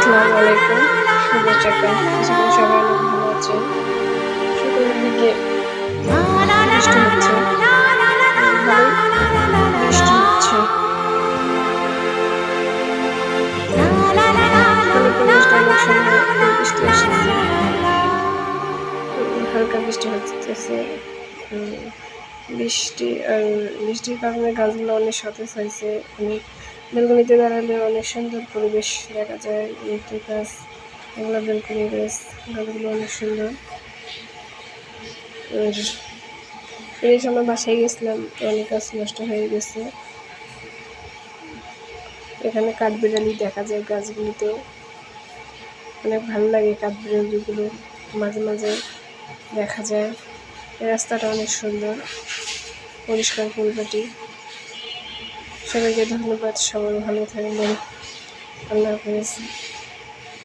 আসসালামু আলাইকুম, শুভ সকাল। আশা করি সবাই অনেক ভালো আছেন। সকালের দিকে বৃষ্টি হচ্ছে, ভালোই বৃষ্টি হচ্ছে। মানে পরিবেশটা অনেক সুন্দর, বৃষ্টি আসতেছে, হালকা বৃষ্টি হচ্ছে। বৃষ্টি আর বৃষ্টির কারণে গাছগুলো অনেক সতেজ হয়েছে। অনেক বেলকনিতে দাঁড়ালে অনেক সুন্দর পরিবেশ দেখা যায়। ইলেকট্রিক গাছ, এগুলো বেলকনি গাছগুলো অনেক সুন্দর। আর এই সময় বাসায় গেছিলাম, অনেক গাছ নষ্ট হয়ে গেছে। এখানে কাঠবিড়ালি দেখা যায় গাছগুলিতেও, অনেক ভালো লাগে। কাঠবিড়ালিগুলো মাঝে মাঝে দেখা যায়। এই রাস্তাটা অনেক সুন্দর, পরিষ্কার পরিপাটি। সবাইকে ধন্যবাদ, সবাই ভালো থাকবেন। আল্লাহ হাফেজ।